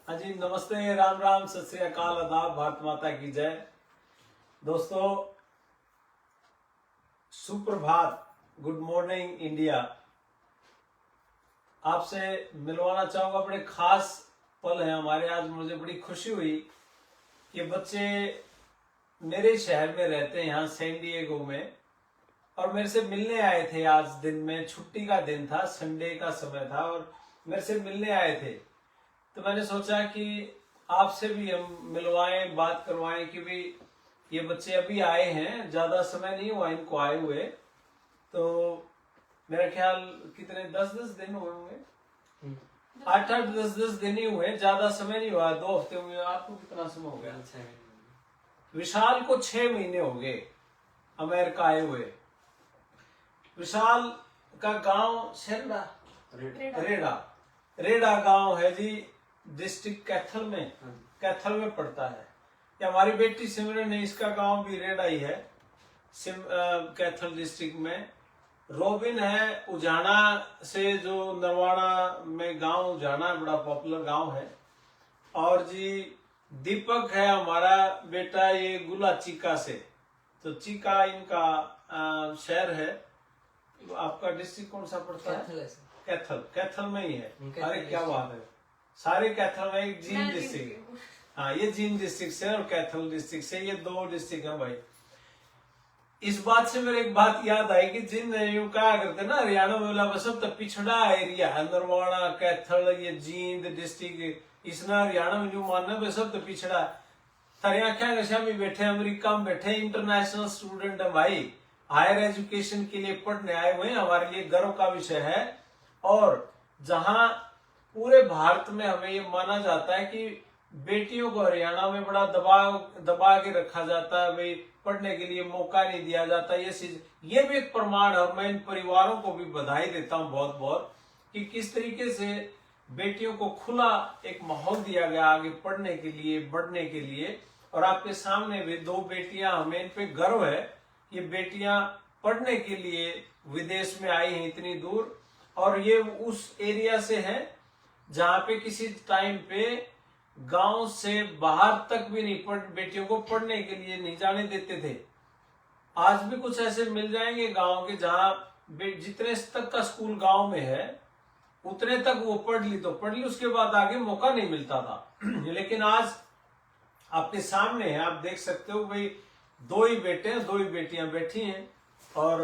हाँ जी, नमस्ते, राम राम, सत श्री अकाल, आदाब, भारत माता की जय। दोस्तों, सुप्रभात, गुड मॉर्निंग इंडिया। आपसे मिलवाना चाहूंगा, बड़े खास पल हैं हमारे। आज मुझे बड़ी खुशी हुई कि बच्चे मेरे शहर में रहते हैं, यहाँ सैन डिएगो में, और मेरे से मिलने आए थे। आज दिन में छुट्टी का दिन था, संडे का समय था, और मेरे से मिलने आए थे। तो मैंने सोचा कि आपसे भी हम मिलवाएं, बात करवाएं कि भाई ये बच्चे अभी आए हैं, ज्यादा समय नहीं हुआ इनको आए हुए। तो मेरा ख्याल कितने 10-10 दिन हुए होंगे, 8-8 10-10 दिन ही हुए, ज्यादा समय नहीं हुआ, 2 हफ्ते हुए। आपको कितना समय हो गया? विशाल को 6 महीने हो गए अमेरिका आए हुए। विशाल का गांव शेरडा, रेडा रेडा गांव है जी, डिस्ट्रिक्ट कैथल में पड़ता है। ये हमारी बेटी सिमरन है, इसका गांव भी रेडा ही है, कैथल डिस्ट्रिक्ट में। रोबिन है उजाना से, जो नरवाड़ा में गांव उजाना बड़ा पॉपुलर गांव है। और जी दीपक है हमारा बेटा, ये गुला चीका से। तो चीका इनका शहर है। आपका डिस्ट्रिक्ट कौन सा पड़ता है? कैथल में ही है। अरे क्या बात है, सारे कैथल में। एक जींद डिस्ट्रिक्ट, हाँ ये जींद डिस्ट्रिक्ट से और कैथल डिस्ट्रिक्ट से, ये 2 डिस्ट्रिक्ट है भाई। इस बात से मेरे एक बात याद आई कि जिन यूं कहा करते ना, हरियाणा में बोला सब तो पिछड़ा एरिया है, नरवाड़ा कैथल ये जींद डिस्ट्रिक्ट, इसना हरियाणा में जो मानना सब तो पिछड़ा। थारी आख्या नशा भी बैठे, अमेरिका में बैठे, इंटरनेशनल स्टूडेंट है भाई, हायर एजुकेशन के लिए पढ़ने आए हुए हैं, हमारे लिए गर्व का विषय है। और जहां पूरे भारत में हमें ये माना जाता है कि बेटियों को हरियाणा में बड़ा दबा के रखा जाता है, भाई पढ़ने के लिए मौका नहीं दिया जाता, ये भी एक प्रमाण है। और मैं इन परिवारों को भी बधाई देता हूं बहुत बहुत कि किस तरीके से बेटियों को खुला एक माहौल दिया गया आगे पढ़ने के लिए, बढ़ने के लिए। और आपके सामने भी 2 बेटियां, हमें इन पे गर्व है। ये बेटियां पढ़ने के लिए विदेश में आई हैं इतनी दूर, और ये उस एरिया से है जहां पे किसी टाइम पे गांव से बाहर तक भी नहीं बेटियों को पढ़ने के लिए नहीं जाने देते थे। आज भी कुछ ऐसे मिल जाएंगे गांव के जहां जितने तक का स्कूल गांव में है उतने तक वो पढ़ ली तो पढ़ ली, उसके बाद आगे मौका नहीं मिलता था। लेकिन आज आपके सामने है, आप देख सकते हो भाई, 2 ही बेटे हैं, 2 ही बेटियां बैठी हैं और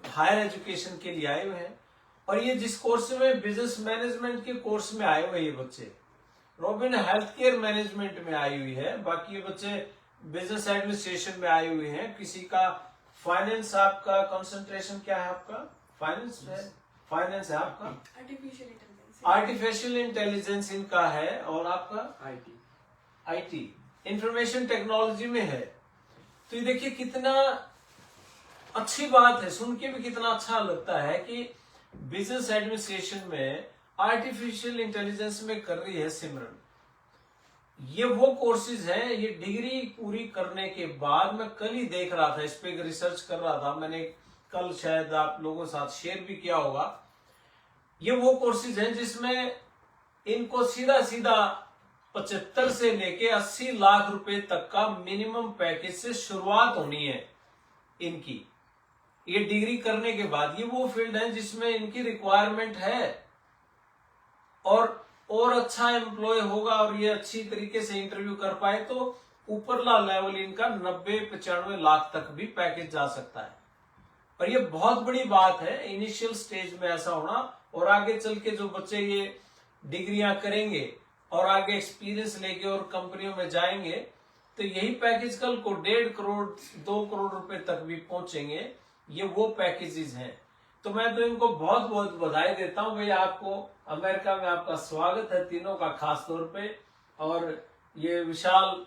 हायर एजुकेशन के लिए आए हुए हैं। और ये जिस कोर्स में, बिजनेस मैनेजमेंट के कोर्स में आए हुए ये बच्चे, रोबिन हेल्थ केयर मैनेजमेंट में आई हुई है, बाकी ये बच्चे बिजनेस एडमिनिस्ट्रेशन में आए हुए हैं। किसी का फाइनेंस, आपका कंसंट्रेशन क्या है? आपका फाइनेंस है आपका आर्टिफिशियल इंटेलिजेंस इनका है, और आपका आईटी इंफॉर्मेशन टेक्नोलॉजी में है। तो ये देखिए कितना अच्छी बात है, सुन के भी कितना अच्छा लगता है कि बिजनेस एडमिनिस्ट्रेशन में आर्टिफिशियल इंटेलिजेंस में कर रही है सिमरन। ये वो कोर्सेज हैं, ये डिग्री पूरी करने के बाद, मैं कल ही देख रहा था, इस पे रिसर्च कर रहा था, मैंने कल शायद आप लोगों के साथ शेयर भी किया होगा। ये वो कोर्सेज हैं जिसमें इनको सीधा सीधा 75 से लेके 80 लाख रुपए तक का मिनिमम पैकेज से शुरुआत होनी है इनकी, ये डिग्री करने के बाद। ये वो फील्ड है जिसमें इनकी रिक्वायरमेंट है, और अच्छा एम्प्लॉय होगा और ये अच्छी तरीके से इंटरव्यू कर पाए तो ऊपरला लेवल इनका 90-95 लाख तक भी पैकेज जा सकता है। और ये बहुत बड़ी बात है इनिशियल स्टेज में ऐसा होना, और आगे चल के जो बच्चे ये डिग्रियां करेंगे और आगे एक्सपीरियंस लेके और कंपनियों में जाएंगे तो यही पैकेज कल को 1.5 करोड़ 2 करोड़ रुपए तक भी पहुंचेंगे। ये वो पैकेजेस हैं। तो मैं तो इनको बहुत बहुत बधाई देता हूं भाई, आपको अमेरिका में आपका स्वागत है तीनों का खास तौर पे। और ये विशाल,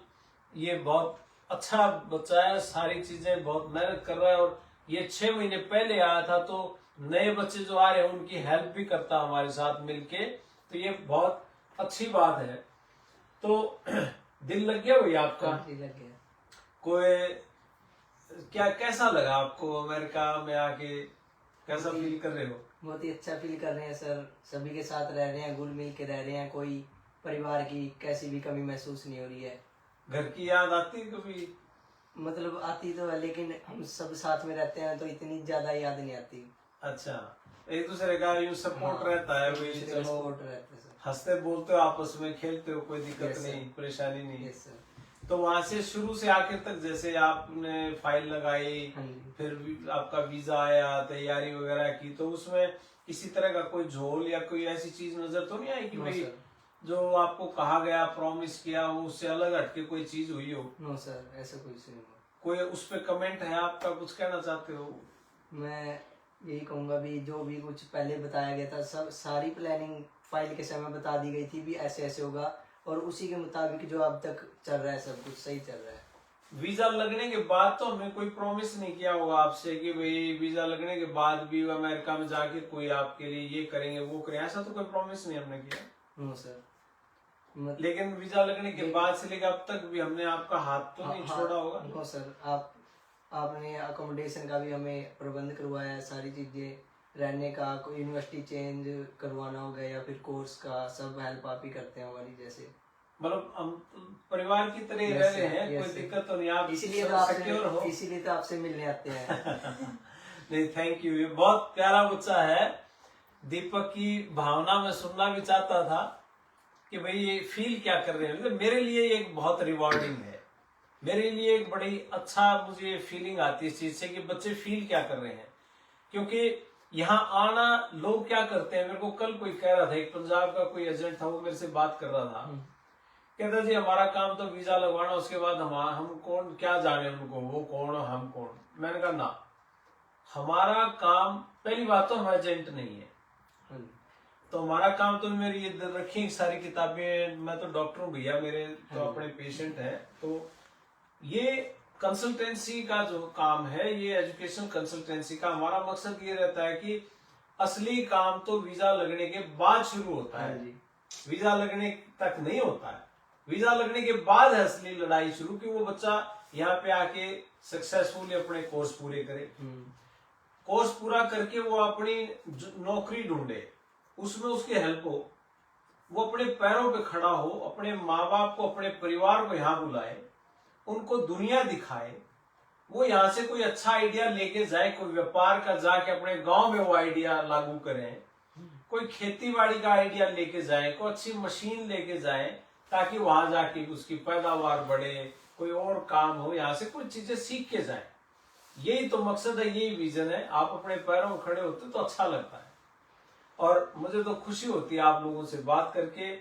ये बहुत अच्छा बच्चा है, सारी चीजें बहुत मेहनत कर रहा है, और ये 6 महीने पहले आया था, तो नए बच्चे जो आ रहे हैं उनकी हेल्प भी करता है हमारे साथ मिलके। तो ये बहुत अच्छी बात है। तो दिल लग गया भैया आपका? लग गया। कोई क्या, कैसा लगा आपको अमेरिका में आके, कैसा फील कर रहे हो? बहुत ही अच्छा फील कर रहे हैं सर, सभी के साथ रह रहे हैं, घुल मिल के रह रहे हैं, कोई परिवार की कैसी भी कमी महसूस नहीं हो रही है। घर की याद आती है कभी? मतलब आती तो है, लेकिन हम सब साथ में रहते हैं तो इतनी ज्यादा याद नहीं आती। अच्छा, एक दूसरे का यूं सपोर्ट रहता है, भाई चलो सपोर्ट रहता है सर। हंसते बोलते हो आपस में, खेलते हो, कोई दिक्कत Yes, sir. नहीं, परेशानी नहीं। Yes sir. तो वहां से शुरू से आखिर तक जैसे आपने फाइल लगाई, हाँ जी। फिर आपका वीजा आया, तैयारी वगैरह की, तो उसमें किसी तरह का कोई झोल या कोई ऐसी चीज नजर तो नहीं आई कि नो भाई सर। जो आपको कहा गया, प्रॉमिस किया, वो उससे अलग हटके कोई चीज हुई हो? नो सर, ऐसा कुछ नहीं हुआ। कोई उस पे कमेंट है आपका, कुछ कहना चाहते हो? मैं यही कहूंगा भी जो भी कुछ पहले बताया गया था, सब सारी प्लानिंग फाइल के समय बता दी गई थी भी ऐसे ऐसे होगा, और उसी के मुताबिक जो अब तक चल रहा है सब कुछ सही चल रहा है। वीजा लगने के बाद तो हमने कोई प्रॉमिस नहीं किया होगा आपसे कि भाई वीजा लगने के बाद भी अमेरिका में जाके कोई आपके लिए ये करेंगे वो करेंगे, ऐसा तो कोई प्रॉमिस नहीं हमने किया। No sir. लेकिन वीजा लगने के बाद से लेकर अब तक भी हमने आपका हाथ तो नहीं छोड़ा होगा? No sir. आपने अकोमोडेशन का भी हमें प्रबंध करवाया है, सारी चीजें, रहने का, कोई यूनिवर्सिटी चेंज करवाना होगा या फिर कोर्स का, सब हेल्प आप ही करते हैं हमारी। जैसे मतलब हम परिवार की तरह रह रहे हैं, कोई दिक्कत तो नहीं, आप इसीलिए तो आपसे मिलने आते हैं। नहीं, थैंक यू। ये बहुत प्यारा बच्चा है। दीपक की भावना में सुनना भी चाहता था कि भाई ये फील क्या कर रहे हैं। मेरे लिए एक बहुत रिवॉर्डिंग है, मेरे लिए एक बड़ी अच्छा मुझे फीलिंग आती है इस चीज से कि बच्चे फील क्या कर रहे हैं। क्योंकि यहाँ आना लोग क्या करते हैं, मेरे को कल कोई कह रहा था, एक पंजाब का कोई एजेंट था, वो मेरे से बात कर रहा था, कहता जी हमारा काम तो वीजा लगवाना, उसके बाद हम कौन क्या जाने उनको, वो कौन और हम कौन। मैंने कहा ना, हमारा काम, पहली बात तो हम एजेंट नहीं है, तो हमारा काम तो, मेरी ये रखी सारी किताबें, मैं तो डॉक्टर हूँ भैया, मेरे तो अपने पेशेंट हैं, तो ये कंसल्टेंसी का जो काम है, ये एजुकेशन कंसल्टेंसी का हमारा मकसद ये रहता है कि असली काम तो वीजा लगने के बाद शुरू होता है, वीजा लगने तक नहीं होता है। वीजा लगने के बाद है असली लड़ाई शुरू, कि वो बच्चा यहाँ पे आके सक्सेसफुली अपने कोर्स पूरे करे, कोर्स पूरा करके वो अपनी नौकरी ढूंढे, उसमें उसकी हेल्प हो, वो अपने पैरों पे खड़ा हो, अपने माँ बाप को, अपने परिवार को यहाँ बुलाए, उनको दुनिया दिखाए, वो यहाँ से कोई अच्छा आइडिया लेके जाए, कोई व्यापार का जाके अपने गांव में वो आइडिया लागू करें, कोई खेती बाड़ी का आइडिया लेके जाए, कोई अच्छी मशीन लेके जाए, ताकि वहां जाके उसकी पैदावार बढ़े, कोई और काम हो, यहाँ से कुछ चीजें सीख के जाए। यही तो मकसद है, यही विजन है। आप अपने पैरों में खड़े होते तो अच्छा लगता है, और मुझे तो खुशी होती है आप लोगों से बात करके।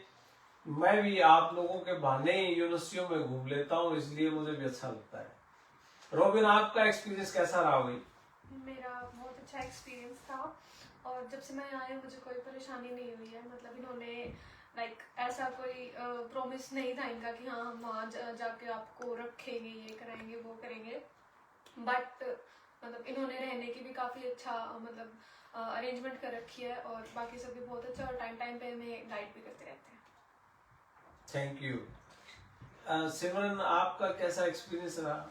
मैं भी आप लोगों के बहाने यूनिवर्सिटियों में घूम लेता हूँ, इसलिए मुझे भी अच्छा लगता है। रोबिन, आपका एक्सपीरियंस कैसा रहा भाई? मेरा बहुत अच्छा एक्सपीरियंस था, और जब से मैं आई हूँ मुझे कोई परेशानी नहीं हुई है। मतलब इन्होंने ऐसा कोई प्रॉमिस नहीं था इनका कि हाँ हम वहाँ जाके आपको रखेंगे, ये कराएंगे, वो करेंगे, बट मतलब इन्होंने रहने की भी काफ़ी अच्छा अरेंजमेंट कर रखी है, और बाकी सब भी बहुत अच्छा, और टाइम टाइम पे हमें गाइड भी करते रहते हैं। Thank you. सिमरन, आपका कैसा एक्सपीरियंस रहा?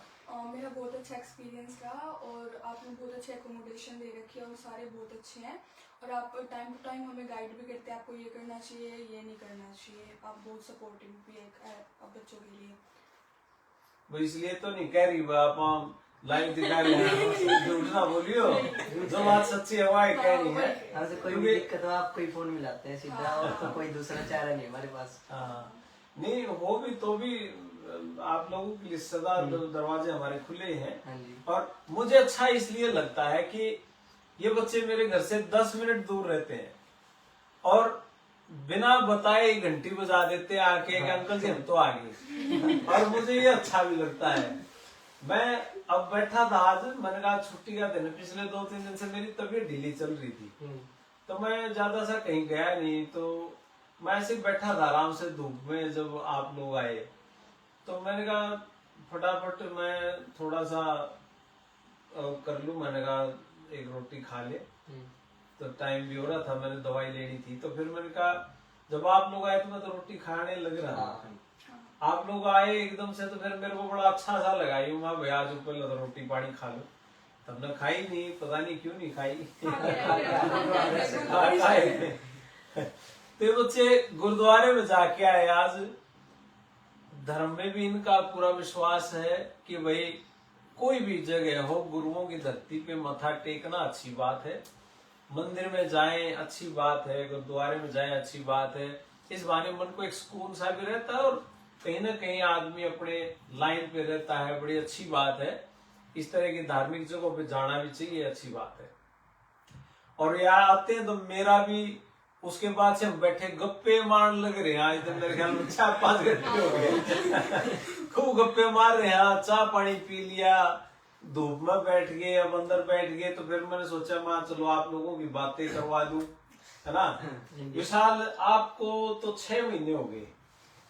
मेरा बहुत अच्छा एक्सपीरियंस रहा, और आपने बहुत अच्छे एकोमोडेशन दे रखी है, और सारे बहुत अच्छे हैं, और आप टाइम टू टाइम हमें गाइड भी करते हैं, आपको ये करना चाहिए, ये नहीं करना चाहिए। आप बहुत सपोर्टिव भी है आप बच्चों के लिए। वो इसलिए तो नहीं कह रही, आप लाइव दिखा रहे हैं, झूठ ना बोलियो, जो बात सच्ची है वही कह रही है। हमसे कोई भी दिक्कत हो आप कोई फोन मिलाते हैं सीधा, और तो कोई दूसरा चारा नहीं हमारे पास। नहीं हो भी तो भी आप लोगों के लिए सदा दरवाजे हमारे खुले हैं। और मुझे अच्छा इसलिए लगता है कि ये बच्चे मेरे घर से 10 मिनट दूर रहते हैं, और बिना बताए घंटी बजा देते आके कि अंकल जी हम तो आ गए। और मुझे ये अच्छा भी लगता है। मैं अब बैठा था, आज मैंने कहा छुट्टी का दिन, पिछले 2-3 दिन से मेरी तबीयत ढीली चल रही थी, तो मैं ज्यादा सा कहीं गया नहीं, तो मैं ऐसे बैठा था आराम से धूप में। जब आप लोग आए तो मैंने कहा फटाफट मैं थोड़ा सा कर लूं, मैंने कहा एक रोटी खा ले, तो टाइम भी हो रहा था, मैंने दवाई लेनी थी, तो फिर मैंने कहा जब आप लोग आए तो मैं तो रोटी खाने लग रहा था। आप लोग आए एकदम से, तो फिर मेरे को बड़ा अच्छा सा लगा, यूं मैं भैया आज पहले तो रोटी पानी खा लो, तब ने खाई नहीं, पता नहीं क्यों नहीं खाई। तो ये बच्चे गुरुद्वारे में जाके आए आज। धर्म में भी इनका पूरा विश्वास है कि भाई कोई भी जगह हो, गुरुओं की धरती पे मत्था टेकना अच्छी बात है, मंदिर में जाएं अच्छी बात है, गुरुद्वारे में जाएं अच्छी बात है। इस बहाने मन को एक सुकून सा भी रहता है और कहीं ना कहीं आदमी अपने लाइन पे रहता है, बड़ी अच्छी बात है। इस तरह की धार्मिक जगहों पे जाना भी चाहिए, अच्छी बात है। और यहाँ आते हैं तो मेरा भी उसके बाद से हम बैठे गप्पे मारने लग रहे हैं। आज तो मेरे ख्याल में 4-5 घंटे हो गए खूब गप्पे मार रहे हैं, चाय पानी पी लिया, धूप में बैठ गए, अब अंदर बैठ गए। तो फिर मैंने सोचा मैं चलो आप लोगों की बातें करवा दूं, है ना। विशाल, आपको तो 6 महीने हो गए,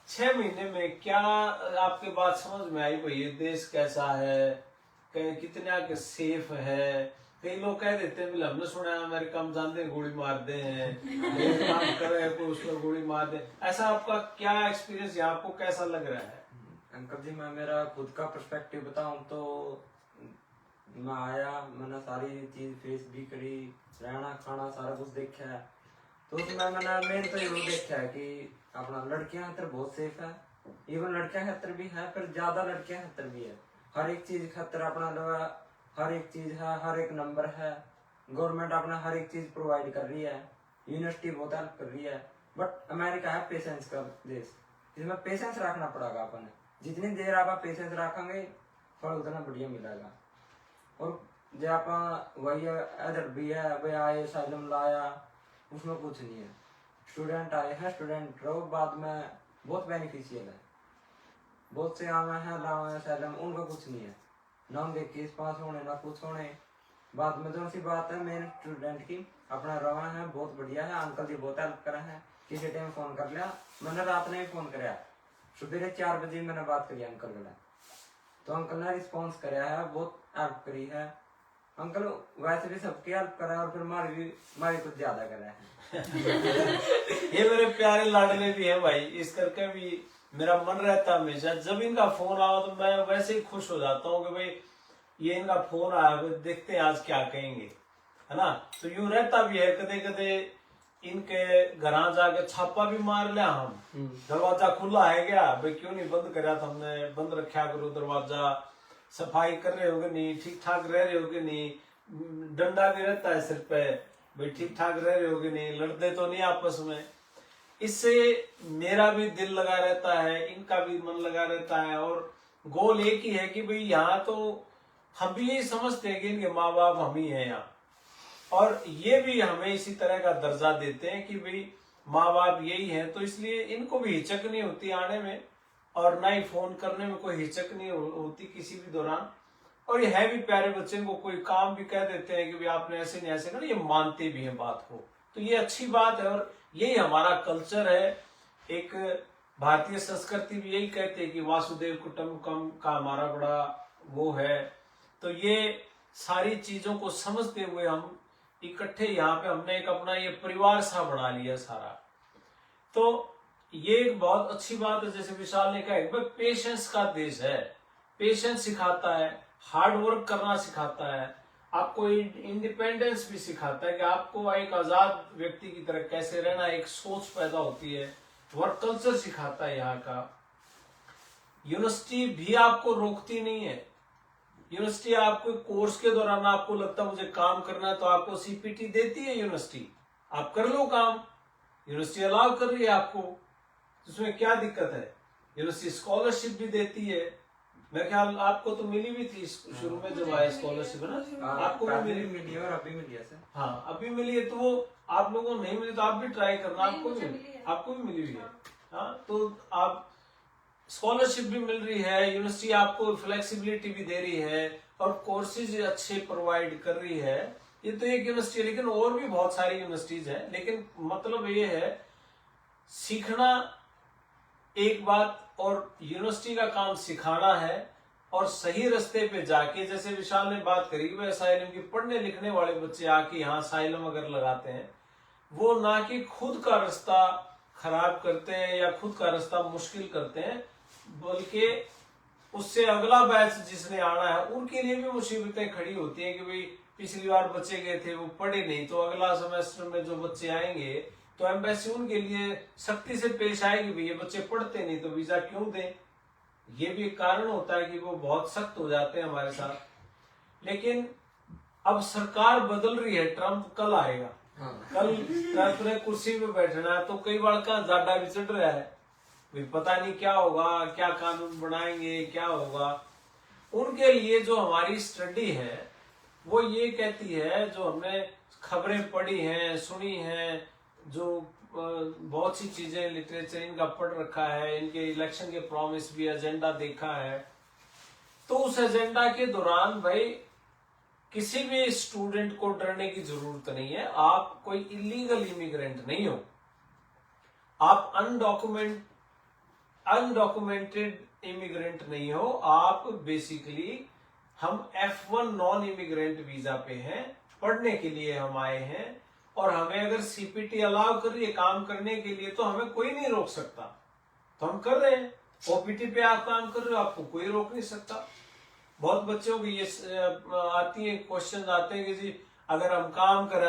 6 महीने में क्या आपके बात समझ में आई भाई ये देश कैसा है, कितना के सेफ है? कई लोग कह देते हैं हमने सुना है अमेरिका में जानते गोली मार दे हैं, काम कर रहे हैं कोई उसमें गोली मार दे। ऐसा आपका क्या एक्सपीरियंस है, आपको कैसा लग रहा है? अंकल जी, मैं मेरा खुद का पर्सपेक्टिव बताऊं तो मैं आया, मैंने सारी चीज फेस भी करी, रहना खाना सारा कुछ देखा है। तो उसमें मैंने मेन तो ये देखा है कि अपना लड़कियां खतर बहुत सेफ है, इवन लड़कियां खतर भी है, पर ज्यादा लड़कियां खतर भी है। हर एक चीज खतर अपना हर एक चीज है, हर एक नंबर है, गवर्नमेंट अपना हर एक चीज प्रोवाइड कर रही है, यूनिवर्सिटी बहुत हेल्प कर रही है। बट अमेरिका है पेशेंस का देश, इसमें पेशेंस रखना पड़ेगा अपन। जितनी देर आप पेशेंस रखेंगे फल उतना बढ़िया मिलेगा। और जो आप वही इधर भी है, वही आए साइलम लाया, उसमें कुछ नहीं है। स्टूडेंट आए हैं, स्टूडेंट रहो, बाद में बहुत बेनिफिशियल है। बहुत से आवे हैं लावे साइलम, उनका कुछ नहीं है, ना उनके केस पास होने ना कुछ होने। बाद में जो सी बात है मेरे स्टूडेंट की, अपना रवा है बहुत बढ़िया है, अंकल जी बहुत हेल्प करे हैं। किसी टाइम फोन कर लिया, मैंने रात में भी फोन कराया, सुबह 4 बजे मैंने बात करी अंकल के, तो अंकल ने रिस्पॉन्स कराया है, बहुत हेल्प करी है। अंकल वैसे भी सबकी हेल्प करा और फिर हमारी कुछ ज्यादा करा है। ये मेरे प्यारे लाडले भी है भाई, इस करके भी मेरा मन रहता है हमेशा जब इनका फोन आओ तो मैं वैसे ही खुश हो जाता हूँ कि भाई ये इनका फोन आया, देखते हैं आज क्या कहेंगे, है ना। तो यूं रहता भी है, कदे कदे इनके घर जाके छापा भी मार लिया हम, दरवाजा खुला है क्या भाई, क्यों नहीं बंद कराया था हमने, बंद रखा करो दरवाजा, सफाई कर रहे हो कि नहीं, ठीक ठाक रह रहे हो कि नहीं, डंडा भी रहता है सिर पे भाई, ठीक ठाक रह रहे हो कि नहीं, लड़ते तो नहीं आपस में। इससे मेरा भी दिल लगा रहता है, इनका भी मन लगा रहता है। और गोल एक ही है कि भाई यहाँ तो हम भी यही समझते हैं कि इनके माँ बाप हम ही हैं यहाँ, और ये भी हमें इसी तरह का दर्जा देते हैं कि भाई माँ बाप यही है। तो इसलिए इनको भी हिचक नहीं होती आने में, और ना ही फोन करने में कोई हिचक नहीं होती किसी भी दौरान। और ये है भी प्यारे बच्चे, को कोई काम भी कह देते हैं कि भाई आपने ऐसे नहीं ऐसे करना, ये मानते भी हैं बात को, तो ये अच्छी बात है। और यही हमारा कल्चर है, एक भारतीय संस्कृति भी यही कहते हैं कि वासुदेव कुटुंबकम का हमारा बड़ा वो है। तो ये सारी चीजों को समझते हुए हम इकट्ठे यहाँ पे हमने एक अपना ये परिवार सा बना लिया सारा। तो ये एक बहुत अच्छी बात है, जैसे विशाल ने कहा पेशेंस का देश है, पेशेंस सिखाता है, हार्ड वर्क करना सिखाता है, आपको इंडिपेंडेंस भी सिखाता है कि आपको एक आजाद व्यक्ति की तरह कैसे रहना, एक सोच पैदा होती है। वर्क कल्चर सिखाता है यहाँ का। यूनिवर्सिटी भी आपको रोकती नहीं है, यूनिवर्सिटी आपको कोर्स के दौरान आपको लगता है मुझे काम करना है तो आपको सीपीटी देती है यूनिवर्सिटी, आप कर लो काम, यूनिवर्सिटी अलाउ कर रही है आपको, उसमें क्या दिक्कत है। यूनिवर्सिटी स्कॉलरशिप भी देती है, मेरे ख्याल आपको तो मिली भी थी शुरू में जब आया स्कॉलरशिप, है ना, आपको भी मिली और अभी मिली है सर। हाँ अभी मिली है, तो वो आप लोगों को नहीं मिली तो आप भी ट्राई करना, आपको भी मिली हुई है। हाँ, तो आप स्कॉलरशिप भी मिल रही है, यूनिवर्सिटी आपको फ्लेक्सिबिलिटी भी दे रही है और कोर्सेज अच्छे प्रोवाइड कर रही है। ये तो एक यूनिवर्सिटी है, लेकिन और भी बहुत सारी यूनिवर्सिटीज है। लेकिन मतलब ये है सीखना एक बात, और यूनिवर्सिटी का काम सिखाना है, और सही रास्ते पे जाके, जैसे विशाल ने बात करी कि असाइलम की पढ़ने लिखने वाले बच्चे आके यहाँ असाइलम अगर लगाते हैं, वो ना कि खुद का रास्ता खराब करते हैं या खुद का रास्ता मुश्किल करते हैं, बल्कि उससे अगला बैच जिसने आना है उनके लिए भी मुसीबतें खड़ी होती हैं कि भाई पिछली बार बच्चे गए थे वो पढ़े नहीं, तो अगला सेमेस्टर में जो बच्चे आएंगे तो एम्बेसी उनके लिए सख्ती से पेश आएगी, भाई ये बच्चे पढ़ते नहीं तो वीजा क्यों दें। ये भी एक कारण होता है कि वो बहुत सख्त हो जाते हैं हमारे साथ। लेकिन अब सरकार बदल रही है, ट्रम्प कल आएगा, कल अपने कुर्सी पे बैठना है, तो कई बार का जाडा भी चढ़ रहा है, भाई पता नहीं क्या होगा, क्या कानून बनाएंगे, क्या होगा। उनके लिए जो हमारी स्टडी है वो ये कहती है, जो हमने खबरें पढ़ी हैं, सुनी हैं, जो बहुत सी चीजें लिटरेचर इनका पढ़ रखा है, इनके इलेक्शन के प्रॉमिस भी एजेंडा देखा है, तो उस एजेंडा के दौरान भाई किसी भी स्टूडेंट को डरने की जरूरत नहीं है। आप कोई इलीगल इमिग्रेंट नहीं हो, आप अनडॉक्यूमेंटेड इमिग्रेंट नहीं हो, आप बेसिकली हम F1 नॉन इमिग्रेंट वीजा पे हैं, पढ़ने के लिए हम आए हैं, और हमें अगर सीपीटी अलाउ कर रही है काम करने के लिए तो हमें कोई नहीं रोक सकता, तो हम कर रहे हैं। ओपीटी पे आप काम कर रहे हो, आपको कोई रोक नहीं सकता। बहुत बच्चों की ये आती है, क्वेश्चन आते हैं कि जी अगर हम काम करें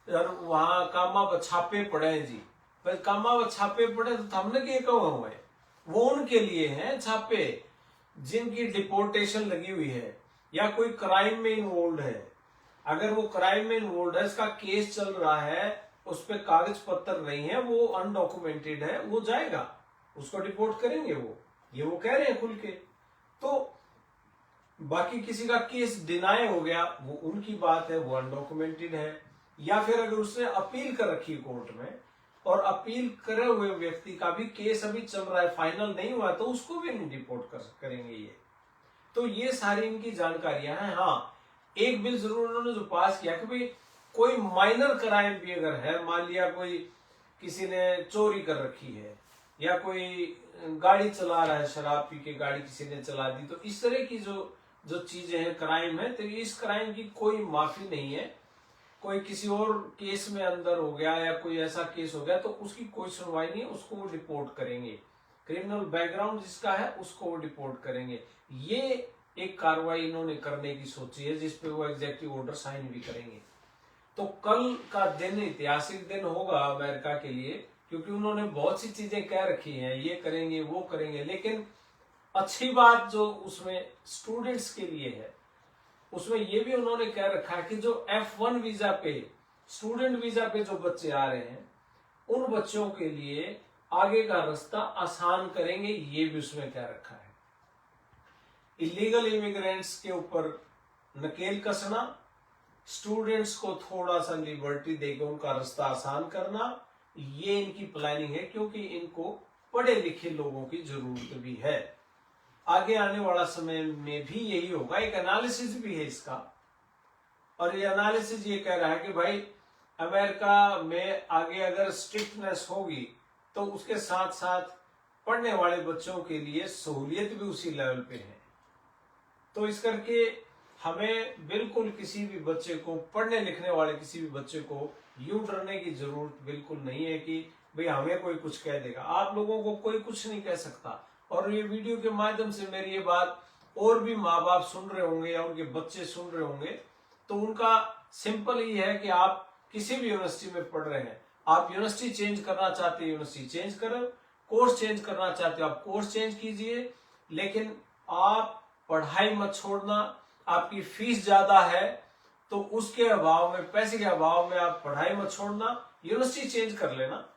और वहां कामा छापे पड़े जी, भाई कामा छापे पड़े तो हमने क्या कहा हुआ है, वो उनके लिए हैं छापे जिनकी डिपोर्टेशन लगी हुई है या कोई क्राइम में इन्वॉल्व है। अगर वो क्राइम में इन्वॉल्व है, इसका केस चल रहा है, उस पर कागज पत्र नहीं है, वो अनडॉक्यूमेंटेड है, वो जाएगा, उसको डिपोर्ट करेंगे ये वो कह रहे हैं खुल के। तो बाकी किसी का केस डिनाई हो गया वो उनकी बात है, वो अनडॉक्यूमेंटेड है, या फिर अगर उसने अपील कर रखी कोर्ट में और अपील करे हुए व्यक्ति का भी केस अभी चल रहा है, फाइनल नहीं हुआ, तो उसको भी नहीं डिपोर्ट करेंगे ये। तो ये सारी इनकी जानकारियां हैं। हाँ, एक बिल जरूर उन्होंने जो पास किया कि भाई कोई माइनर क्राइम भी अगर है, मान लिया कोई किसी ने चोरी कर रखी है या कोई गाड़ी चला रहा है, शराब पी के गाड़ी किसी ने चला दी, तो इस तरह की जो चीजें हैं, क्राइम है, तो इस क्राइम की कोई माफी नहीं है। कोई किसी और केस में अंदर हो गया या कोई ऐसा केस हो गया तो उसकी कोई सुनवाई नहीं है, उसको वो डिपोर्ट करेंगे। क्रिमिनल बैकग्राउंड जिसका है उसको वो डिपोर्ट करेंगे। ये एक कार्रवाई इन्होंने करने की सोची है जिसपे वो एग्जेक्टिव ऑर्डर साइन भी करेंगे। तो कल का दिन ऐतिहासिक दिन होगा अमेरिका के लिए, क्योंकि उन्होंने बहुत सी चीजें कह रखी हैं, ये करेंगे वो करेंगे। लेकिन अच्छी बात जो उसमें स्टूडेंट्स के लिए है, उसमें ये भी उन्होंने कह रखा है कि जो F1 वीजा पे, स्टूडेंट वीजा पे जो बच्चे आ रहे हैं, उन बच्चों के लिए आगे का रास्ता आसान करेंगे, ये भी उसमें कह रखा है। इलीगल इमिग्रेंट्स के ऊपर नकेल कसना, स्टूडेंट्स को थोड़ा सा लिबर्टी देकर उनका रास्ता आसान करना, ये इनकी प्लानिंग है, क्योंकि इनको पढ़े लिखे लोगों की जरूरत भी है। आगे आने वाला समय में भी यही होगा। एक एनालिसिस भी है इसका, और ये एनालिसिस ये कह रहा है कि भाई अमेरिका में आगे अगर स्ट्रिक्टनेस होगी तो उसके साथ साथ पढ़ने वाले बच्चों के लिए सहूलियत भी उसी लेवल पे है। तो इस करके हमें बिल्कुल किसी भी बच्चे को, पढ़ने लिखने वाले किसी भी बच्चे को यूं डरने की जरूरत बिल्कुल नहीं है कि भाई हमें कोई कुछ कह देगा। आप लोगों को कोई कुछ नहीं कह सकता। और ये वीडियो के माध्यम से मेरी ये बात और भी माँ बाप सुन रहे होंगे या उनके बच्चे सुन रहे होंगे, तो उनका सिंपल ही है कि आप किसी भी यूनिवर्सिटी में पढ़ रहे हैं, आप यूनिवर्सिटी चेंज करना चाहते हैं यूनिवर्सिटी चेंज करो, कोर्स चेंज करना चाहते हो आप कोर्स चेंज कीजिए, लेकिन आप पढ़ाई मत छोड़ना। आपकी फीस ज्यादा है तो उसके अभाव में, पैसे के अभाव में आप पढ़ाई मत छोड़ना, यूनिवर्सिटी चेंज कर लेना।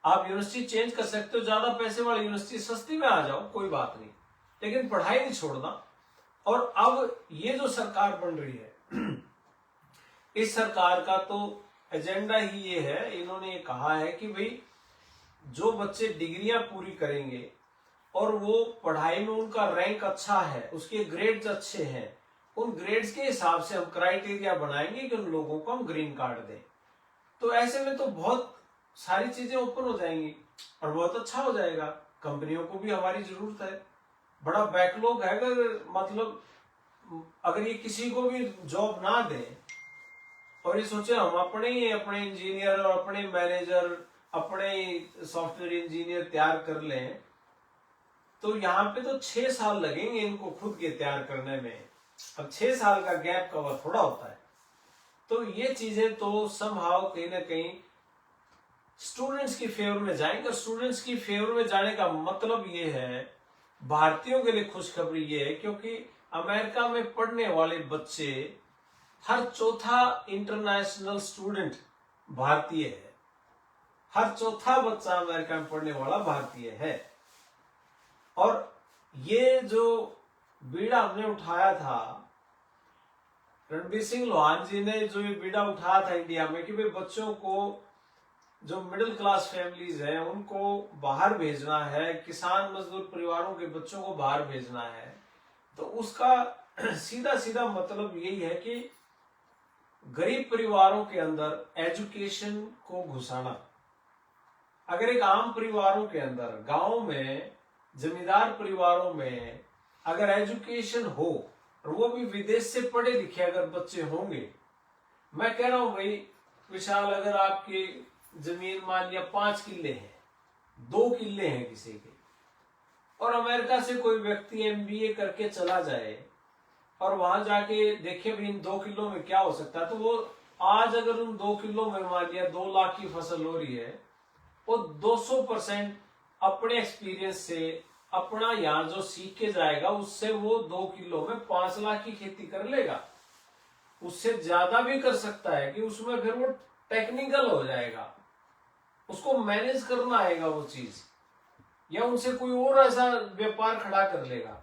आप यूनिवर्सिटी चेंज कर सकते हो, ज्यादा पैसे वाली यूनिवर्सिटी सस्ती में आ जाओ, कोई बात नहीं, लेकिन पढ़ाई नहीं छोड़ना। और अब ये जो सरकार बन रही है, इस सरकार का तो एजेंडा ही ये है, इन्होंने ये कहा है कि भाई जो बच्चे डिग्रियां पूरी करेंगे और वो पढ़ाई में उनका रैंक अच्छा है, उसके ग्रेड्स अच्छे हैं, उन ग्रेड्स के हिसाब से हम क्राइटेरिया बनाएंगे कि उन लोगों को हम ग्रीन कार्ड दें। तो ऐसे में तो बहुत सारी चीजें ओपन हो जाएंगी और बहुत अच्छा हो जाएगा। कंपनियों को भी हमारी जरूरत है, बड़ा बैकलॉग है। अगर ये किसी को भी जॉब ना दें और ये सोचे हम अपने इंजीनियर और अपने मैनेजर, अपने सॉफ्टवेयर इंजीनियर तैयार कर लें, तो यहाँ पे तो 6 साल लगेंगे इनको खुद के तैयार करने में। अब 6 साल का गैप कवर थोड़ा होता है। तो ये चीजें तो समहाउ कहीं ना कहीं स्टूडेंट्स की फेवर में जाएंगे। और स्टूडेंट्स की फेवर में जाने का मतलब ये है, भारतीयों के लिए खुशखबरी ये है, क्योंकि अमेरिका में पढ़ने वाले बच्चे हर चौथा इंटरनेशनल स्टूडेंट भारतीय है। हर चौथा बच्चा अमेरिका में पढ़ने वाला भारतीय है। और ये जो बीड़ा हमने उठाया था, रणबीर सिंह लोहान जी ने जो ये बीड़ा उठाया था इंडिया में कि भाई बच्चों को, जो मिडिल क्लास फैमिलीज हैं उनको बाहर भेजना है, किसान मजदूर परिवारों के बच्चों को बाहर भेजना है, तो उसका सीधा सीधा मतलब यही है कि गरीब परिवारों के अंदर एजुकेशन को घुसाना। अगर एक आम परिवारों के अंदर, गांव में, जमींदार परिवारों में अगर एजुकेशन हो, और वो भी विदेश से पढ़े लिखे अगर बच्चे होंगे, मैं कह रहा हूं भाई विशाल, अगर आपकी जमीन मान लिया 5 किल्ले हैं, 2 किल्ले हैं किसी के, और अमेरिका से कोई व्यक्ति MBA करके चला जाए और वहां जाके देखे भी इन 2 किल्लों में क्या हो सकता है, तो वो आज अगर उन 2 किल्लों में मान लिया 2 लाख की फसल हो रही है, वो 200% अपने एक्सपीरियंस से, अपना यहाँ जो सीख के जाएगा उससे वो 2 किलो में 5 लाख की खेती कर लेगा। उससे ज्यादा भी कर सकता है कि उसमें फिर वो टेक्निकल हो जाएगा, उसको मैनेज करना आएगा वो चीज, या उनसे कोई और ऐसा व्यापार खड़ा कर लेगा।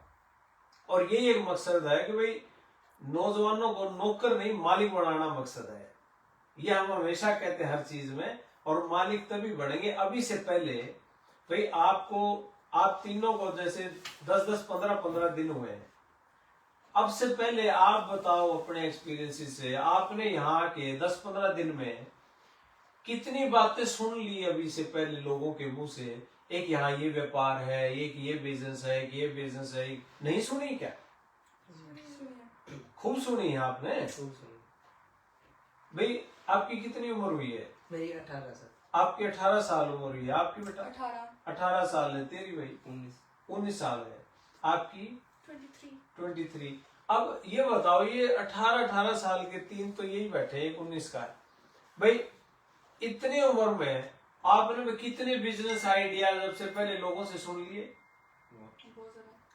और यही एक मकसद है कि भाई नौजवानों को नौकर नहीं मालिक बनाना मकसद है। ये हम हमेशा कहते हैं हर चीज में, और मालिक तभी बनेंगे। अभी से पहले भाई आप तीनों को जैसे 10-10, 15-15 दिन हुए हैं, अब से पहले आप बताओ अपने एक्सपीरियंस से, आपने यहाँ के 10-15 दिन में कितनी बातें सुन ली अभी से पहले लोगों के मुंह से? एक यहाँ ये व्यापार है, एक ये बिजनेस है, एक ये बिजनेस है, नहीं सुनी क्या? खूब सुनी है आपने। भाई आपकी कितनी उम्र हुई है? मेरी 18 साल। आपकी 18 साल उम्र हुई है। आपकी बेटा 18 साल है। तेरी भाई 19 साल है। आपकी 23। अब ये बताओ, ये 18 साल के तीन तो यही बैठे, एक 19 का है। भाई इतनी उम्र में आपने कितने बिजनेस आइडिया सबसे पहले लोगों से सुन लिए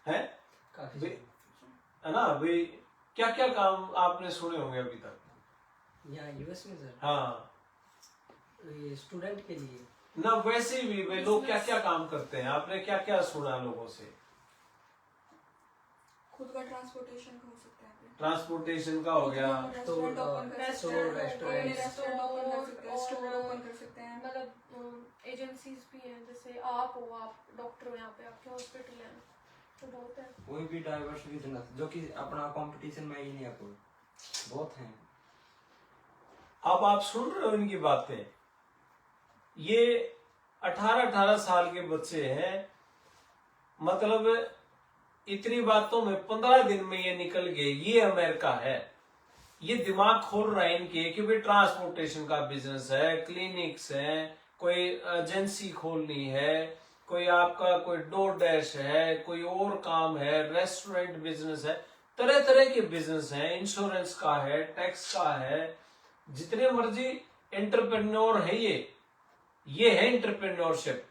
हैं? है ना भाई? क्या क्या काम आपने सुने होंगे अभी तक? यहाँ US में सर? हाँ, ये स्टूडेंट के लिए ना वैसे भी वे लोग क्या क्या काम करते हैं, आपने क्या क्या सुना लोगों से? खुद का ट्रांसपोर्टेशन का हो सकता है, ट्रांसपोर्टेशन का हो गया, रेस्टोरेंट ओपन कर सकते हैं, रेस्टोरेंट स्टोर ओपन कर सकते हैं, मतलब एजेंसीज भी हैं, जैसे आप डॉक्टर हो, यहाँ पे आपके हॉस्पिटल है, तो बहुत है। कोई भी डाइवर्स बिजनेस जो कि अपना कंपटीशन में ही नहीं है, कोई बहुत हैं। अब आप सुन रहे हो इनकी बातें। ये 18 साल के बच्चे हैं, मतलब इतनी बातों में 15 दिन में ये निकल गए। ये अमेरिका है। ये दिमाग खोल रहा है इनके कि भाई ट्रांसपोर्टेशन का बिजनेस है, क्लिनिक्स है, कोई एजेंसी खोलनी है, कोई आपका कोई डोर डैश है, कोई और काम है, रेस्टोरेंट बिजनेस है, तरह तरह के बिजनेस हैं, इंश्योरेंस का है, टैक्स का है, जितने मर्जी एंटरप्रेन्योर है। ये है एंटरप्रेन्योरशिप।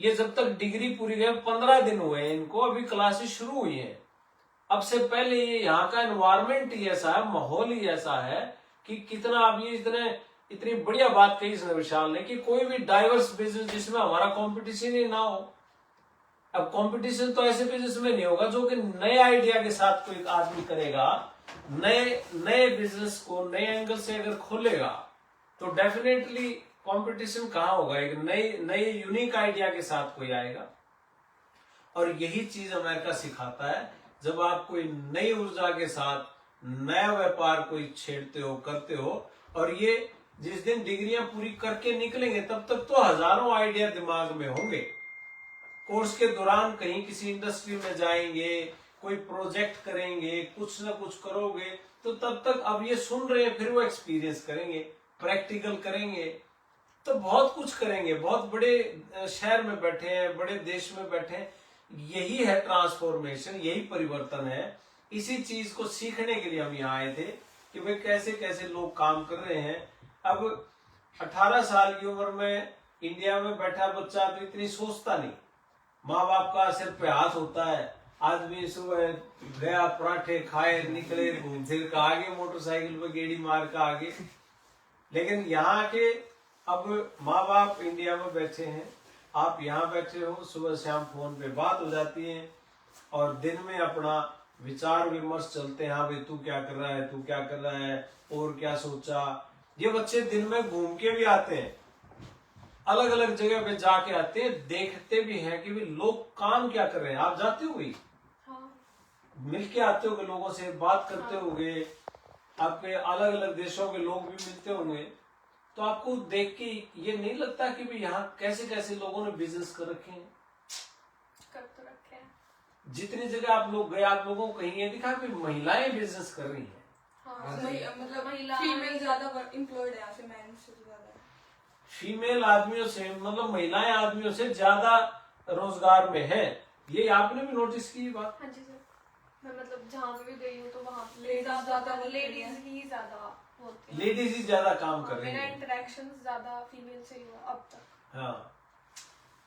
ये जब तक डिग्री पूरी गए, 15 दिन हुए हैं इनको, अभी क्लासेस शुरू हुई हैं। अब से पहले ये यहाँ का एनवायरमेंट ही ऐसा है, माहौल ही ऐसा है कि कितना अब ये इतनी बढ़िया बात कही इसने विशाल ने कि कोई भी डाइवर्स बिजनेस जिसमें हमारा कंपटीशन ही ना हो। अब कंपटीशन तो ऐसे बिजनेस में नहीं होगा जो कि नए आइडिया के साथ कोई आदमी करेगा, नए बिजनेस को नए एंगल से अगर खोलेगा तो डेफिनेटली कंपटीशन कहाँ होगा? एक नए यूनिक आइडिया के साथ कोई आएगा। और यही चीज अमेरिका सिखाता है। जब आप कोई नई ऊर्जा के साथ नया व्यापार कोई छेड़ते हो, करते हो, और ये जिस दिन डिग्रियां पूरी करके निकलेंगे तब तक तो हजारों आइडिया दिमाग में होंगे। कोर्स के दौरान कहीं किसी इंडस्ट्री में जाएंगे, कोई प्रोजेक्ट करेंगे, कुछ ना कुछ करोगे, तो तब तक अब ये सुन रहे हैं, फिर वो एक्सपीरियंस करेंगे, प्रैक्टिकल करेंगे, तो बहुत कुछ करेंगे। बहुत बड़े शहर में बैठे हैं, बड़े देश में बैठे हैं। यही है ट्रांसफॉर्मेशन, यही परिवर्तन है। इसी चीज को सीखने के लिए हम यहाँ आए थे कि भाई कैसे कैसे लोग काम कर रहे हैं। अब 18 साल की उम्र में इंडिया में बैठा बच्चा तो इतनी सोचता नहीं, माँ बाप का सिर पे हाथ होता है, आदमी सुबह गया पराठे खाए निकले घूम फिर के आगे मोटरसाइकिल पे गेड़ी मार के आगे। लेकिन यहाँ के अब माँ बाप इंडिया में बैठे हैं, आप यहाँ बैठे हो, सुबह शाम फोन पे बात हो जाती है और दिन में अपना विचार विमर्श चलते हैं, हाँ भाई तू क्या कर रहा है, तू क्या कर रहा है, और क्या सोचा। ये बच्चे दिन में घूम के भी आते हैं, अलग अलग जगह पे जाके आते हैं, देखते भी हैं कि भाई लोग काम क्या कर रहे हैं। आप जाते हो भाई, हाँ मिल के आते हो लोगों से, बात करते होगे, आपके अलग अलग देशों के लोग भी मिलते होंगे, तो आपको देख के ये नहीं लगता कि भाई यहाँ कैसे कैसे लोगों ने बिजनेस कर रखे हैं। कर तो रखे हैं। जितनी जगह आप लोग गए, आप लोगों को कहीं ये दिखा कि महिलाएं बिजनेस कर रही हैं। हाँ मतलब महिला फीमेल ज्यादा एम्प्लॉयड है यहाँ से, मैन से ज्यादा है। फीमेल आदमियों से, मतलब महिलाएं आदमियों से ज्यादा रोजगार में है, ये आपने भी नोटिस की बात। हाँ जी सर, मैं मतलब जहाँ पे भी गई हूँ तो वहाँ Ladies ज्यादा work लेडीज ही ज्यादा होती हैं। लेडीज ही ज्यादा काम कर रही मेरा है। इंटरेक्शन ज्यादा फीमेल से ही हुआ अब तक। हाँ,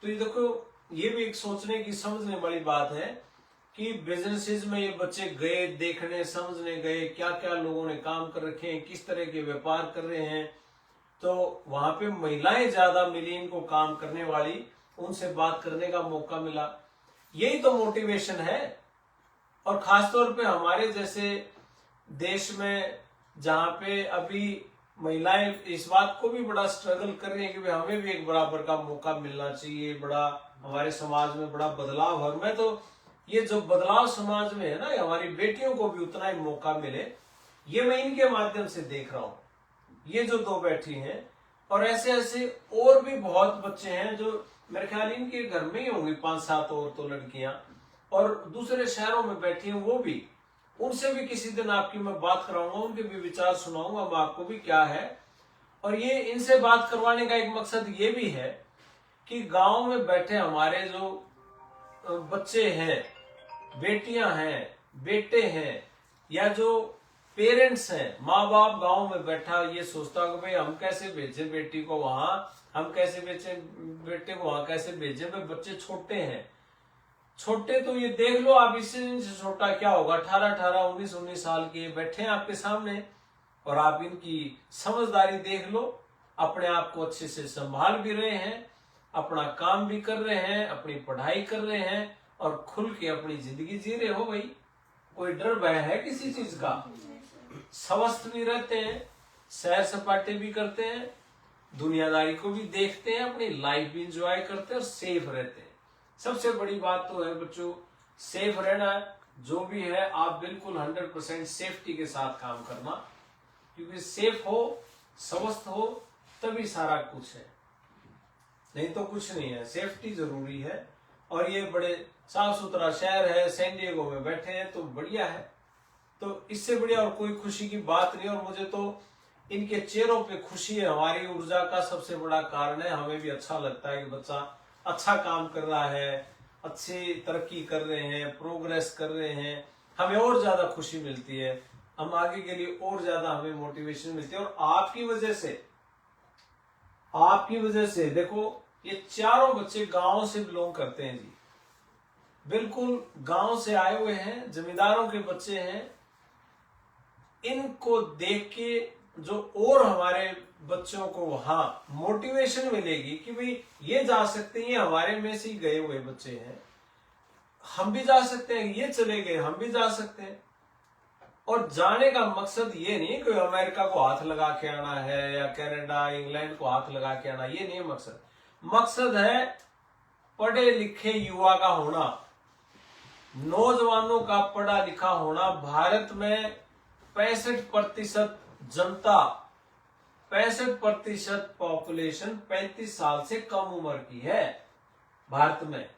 तो ये देखो, ये भी एक सोचने की समझने वाली बात है कि बिजनेसेस में ये बच्चे गए, देखने समझने गए, क्या क्या लोगों ने काम कर रखे हैं, किस तरह के व्यापार कर रहे हैं, तो वहां पे महिलाएं ज्यादा मिली इनको काम करने वाली, उनसे बात करने का मौका मिला। यही तो मोटिवेशन है। और खासतौर पे हमारे जैसे देश में जहाँ पे अभी महिलाएं इस बात को भी बड़ा स्ट्रगल कर रही है कि भाई हमें भी एक बराबर का मौका मिलना चाहिए, बड़ा हमारे समाज में बड़ा बदलाव है। मैं तो ये जो बदलाव समाज में है ना, हमारी बेटियों को भी उतना ही मौका मिले, ये मैं इनके माध्यम से देख रहा हूँ। ये जो दो बैठी हैं, और ऐसे ऐसे और भी बहुत बच्चे हैं जो मेरे ख्याल इनके घर में ही होंगी 5-7 और तो लड़कियां, और दूसरे शहरों में बैठी हैं वो भी। उनसे भी किसी दिन आपकी मैं बात कराऊंगा, उनके भी विचार सुनाऊंगा मैं आपको भी क्या है। और ये इनसे बात करवाने का एक मकसद ये भी है कि गांव में बैठे हमारे जो बच्चे हैं, बेटियां हैं, बेटे हैं, या जो पेरेंट्स हैं, माँ बाप गांव में बैठा ये सोचता कि भाई हम कैसे भेजे बेटी को वहां, हम कैसे भेजे बेटे को वहां, कैसे भेजे, भाई बच्चे छोटे हैं। छोटे तो ये देख लो आप, इससे इनसे छोटा क्या होगा, 18-18, 19-19 साल के बैठे हैं आपके सामने, और आप इनकी समझदारी देख लो। अपने आप को अच्छे से संभाल भी रहे हैं, अपना काम भी कर रहे हैं, अपनी पढ़ाई कर रहे हैं, और खुल के अपनी जिंदगी जी रहे हो। भाई कोई डर भय है किसी चीज का? स्वस्थ भी रहते हैं, सैर सपाटे भी करते हैं, दुनियादारी को भी देखते हैं, अपनी लाइफ भी इंजॉय करते हैं और सेफ रहते हैं। सबसे बड़ी बात तो है बच्चों, सेफ रहना है। जो भी है आप बिल्कुल 100% सेफ्टी के साथ काम करना, क्योंकि सेफ हो, स्वस्थ हो, तभी सारा कुछ है, नहीं तो कुछ नहीं है। सेफ्टी जरूरी है। और ये बड़े साफ सुथरा शहर है, सैन डिएगो में बैठे हैं तो बढ़िया है। तो इससे बढ़िया और कोई खुशी की बात नहीं। और मुझे तो इनके चेहरों पे खुशी है, हमारी ऊर्जा का सबसे बड़ा कारण है। हमें भी अच्छा लगता है कि बच्चा अच्छा काम कर रहा है, अच्छी तरक्की कर रहे हैं, प्रोग्रेस कर रहे हैं, हमें और ज्यादा खुशी मिलती है, हम आगे के लिए और ज्यादा हमें मोटिवेशन मिलती है। और आपकी वजह से देखो, ये चारों बच्चे गांव से बिलोंग करते हैं जी, बिल्कुल गांव से आए हुए हैं, जमींदारों के बच्चे हैं। इनको देख के जो और हमारे बच्चों को वहां मोटिवेशन मिलेगी कि भाई ये जा सकते हैं, ये हमारे में से ही गए हुए बच्चे हैं, हम भी जा सकते हैं, ये चले गए हम भी जा सकते हैं। और जाने का मकसद ये नहीं कि अमेरिका को हाथ लगा के आना है या कनाडा इंग्लैंड को हाथ लगा के आना, ये नहीं मकसद। मकसद है पढ़े लिखे युवा का होना, नौजवानों का पढ़ा लिखा होना। भारत में 65% जनता, 65% पॉपुलेशन 35 साल से कम उम्र की है। भारत में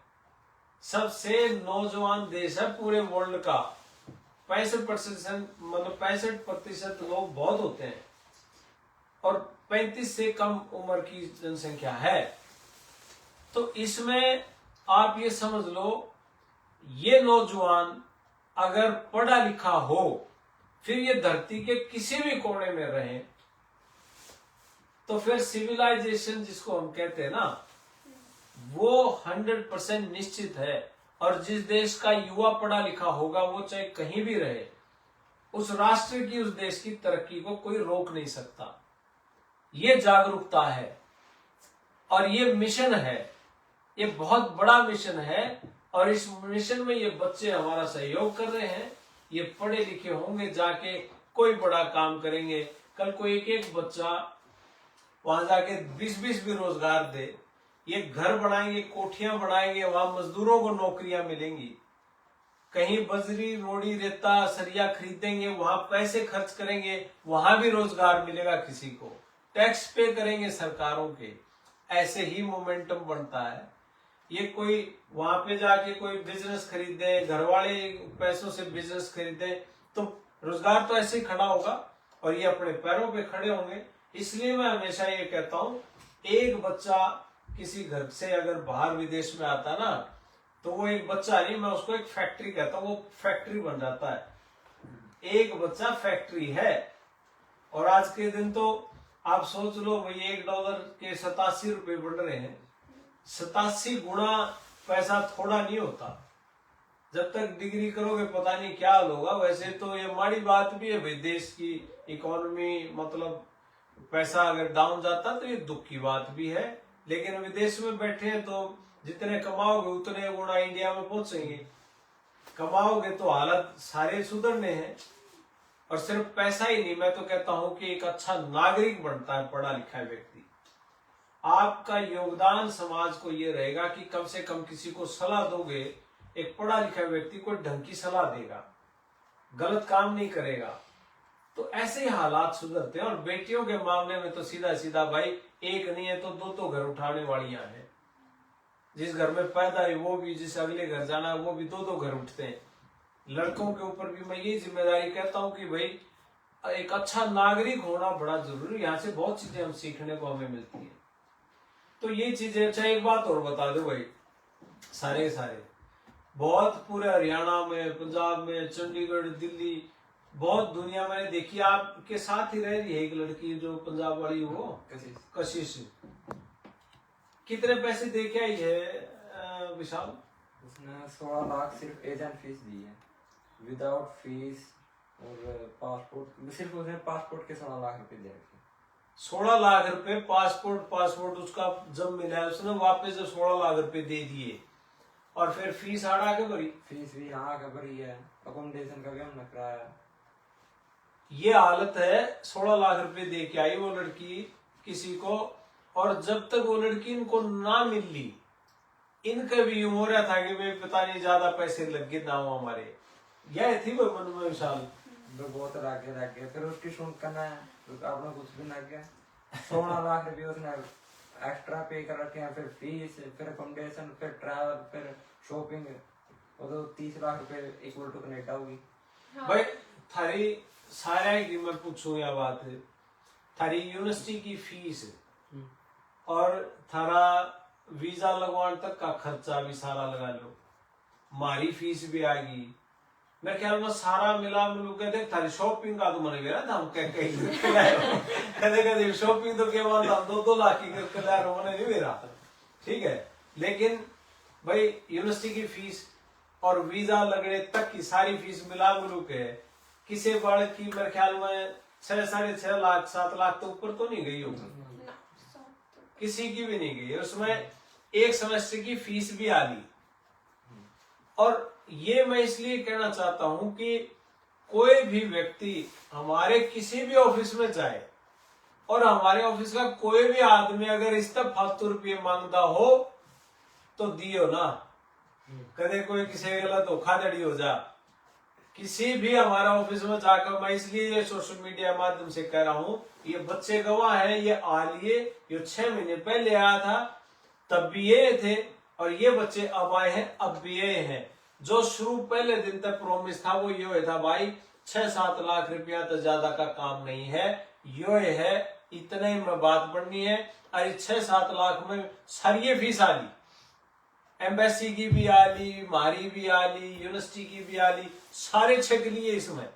सबसे नौजवान देश है पूरे वर्ल्ड का। 65% मतलब 65% लोग बहुत होते हैं, और 35 से कम उम्र की जनसंख्या है। तो इसमें आप ये समझ लो, ये नौजवान अगर पढ़ा लिखा हो, फिर ये धरती के किसी भी कोने में रहे, तो फिर सिविलाइजेशन जिसको हम कहते हैं ना, वो 100% निश्चित है। और जिस देश का युवा पढ़ा लिखा होगा वो चाहे कहीं भी रहे, उस राष्ट्र की, उस देश की तरक्की को कोई रोक नहीं सकता। ये जागरूकता है और ये मिशन है, ये बहुत बड़ा मिशन है। और इस मिशन में ये बच्चे हमारा सहयोग कर रहे हैं। ये पढ़े लिखे होंगे, जाके कोई बड़ा काम करेंगे। कल को एक एक बच्चा वहां जाके 20-20 भी रोजगार दे, ये घर बनाएंगे, कोठियां बनाएंगे, वहां मजदूरों को नौकरियां मिलेंगी। कहीं बजरी, रोड़ी, रेता, सरिया खरीदेंगे, वहां पैसे खर्च करेंगे, वहां भी रोजगार मिलेगा किसी को। टैक्स पे करेंगे सरकारों के, ऐसे ही मोमेंटम बनता है। ये कोई वहां पे जाके कोई बिजनेस खरीदे, घर वाले पैसों से बिजनेस खरीदे, तो रोजगार तो ऐसे ही खड़ा होगा और ये अपने पैरों पे खड़े होंगे। इसलिए मैं हमेशा ये कहता हूं, एक बच्चा किसी घर से अगर बाहर विदेश में आता ना, तो वो एक बच्चा नहीं, मैं उसको एक फैक्ट्री कहता हूँ, वो फैक्ट्री बन जाता है। एक बच्चा फैक्ट्री है। और आज के दिन तो आप सोच लो भाई, $1 के 87 रुपए बढ़ रहे हैं। 87 गुना पैसा थोड़ा नहीं होता। जब तक डिग्री करोगे पता नहीं क्या होगा। वैसे तो ये माड़ी बात भी है भाई, देश की इकोनॉमी, मतलब पैसा अगर डाउन जाता तो ये दुख की बात भी है। लेकिन विदेश में बैठे हैं तो जितने कमाओगे उतने गुना इंडिया में पहुंचेंगे। कमाओगे तो हालत सारे सुधरने हैं। और सिर्फ पैसा ही नहीं, मैं तो कहता हूं कि एक अच्छा नागरिक बनता है पढ़ा लिखा व्यक्ति। आपका योगदान समाज को ये रहेगा कि कम से कम किसी को सलाह दोगे, एक पढ़ा लिखा व्यक्ति को ढंग की सलाह देगा, गलत काम नहीं करेगा, तो ऐसे ही हालात सुधरते हैं। और बेटियों के मामले में तो सीधा सीधा भाई, एक नहीं है तो दो घर उठाने वालियां हैं। जिस घर में पैदा है वो भी, जिस अगले घर जाना है वो भी, दो घर उठते हैं। लड़कों के ऊपर भी मैं यही जिम्मेदारी कहता हूं कि भाई एक अच्छा नागरिक होना बड़ा जरूरी। यहाँ से बहुत चीजें हम सीखने को हमें मिलती है। तो ये चीजें। अच्छा एक बात और बता दो भाई, सारे बहुत पूरे हरियाणा में, पंजाब में, चंडीगढ़, दिल्ली, बहुत दुनिया मैंने देखी। आपके साथ ही रह रही है एक लड़की जो पंजाब वाली, वो कशिश। कितने पैसे दे के आई है विशाल? उसने 16 लाख सिर्फ एजेंट फीस दी है, विदाउट फीस। और पासपोर्ट, सिर्फ उसने पासपोर्ट के 16 लाख रुपए दे रखे। 16 लाख रुपए पासपोर्ट उसका जब मिला है, उसने वापस 16 लाख रुपए दे दिए। और फिर फीस आड़ा के भरी? फीस भी यहाँ का भरी है, अकोमोडेशन का भी हमने कराया। ये हालत है। 16 लाख रुपए दे के आई वो लड़की किसी को, और जब तक वो लड़की इनको ना मिल ली, इनका भी यूं हो रहा था कि भाई पता नहीं ज्यादा पैसे लग गए ना हो हमारे। यह थी वो मन में विशाल। बहुत रागे फिर उसकी सुन करना है, तो आपने कुछ भी ना किया। 16 लाख रुपये उसने एक्स्ट्रा पे कर रखे हैं, फिर फीस, फिर अकोमोडेशन, फिर ट्रैवल, फिर शॉपिंग, और तो 30 लाख रुपए इक्वल टू कनेडा होगी। भाई थारी सारे की मैं पूछूं या बात है, थारी यूनिवर्सिटी की फीस और थारा वीजा लगवाने तक का खर्चा भी सारा लगा लो, मारी फीस भी आएगी, मेरे ख्याल में सारा मिला मिलू के देख थारी शॉपिंग का तो मैंने मेरा था, हम कहे शॉपिंग तो क्या मानता 2-2 लाख की करके ला रहा मैंने नहीं मेरा, ठीक है। लेकिन भाई यूनिवर्सिटी की फीस और वीजा लगने तक की सारी फीस मिला मिलू के किसी बालक की मेरे ख्याल में 6-6.5 लाख 7 लाख तो ऊपर तो नहीं गई होगी, किसी की भी नहीं गई। उसमें एक सेमेस्टर की फीस भी आ ली। और ये मैं इसलिए कहना चाहता हूं कि कोई भी व्यक्ति हमारे किसी भी ऑफिस में जाए और हमारे ऑफिस का कोई भी आदमी अगर इस तक फालतू रुपये मांगता हो तो दियो ना, कदे कोई किसी गलत धोखाधड़ी हो जा। किसी भी हमारा ऑफिस में जाकर, मैं इसलिए ये सोशल मीडिया माध्यम से कह रहा हूं, ये बच्चे गवाह हैं, ये आ लिए, ये 6 महीने पहले आया था तब भी ये थे, और ये बच्चे अब आए हैं अब भी ये हैं। जो शुरू पहले दिन तक प्रॉमिस था वो ये था, भाई 6-7 लाख रुपया तो ज्यादा का काम नहीं है, यो है इतने में बात बढ़नी है। अरे 6-7 लाख में सारी ये फीस आ ली, एम्बेसी की भी आ ली, हमारी भी आ ली, यूनिवर्सिटी की भी आ ली, सारे छक लिए इसमें।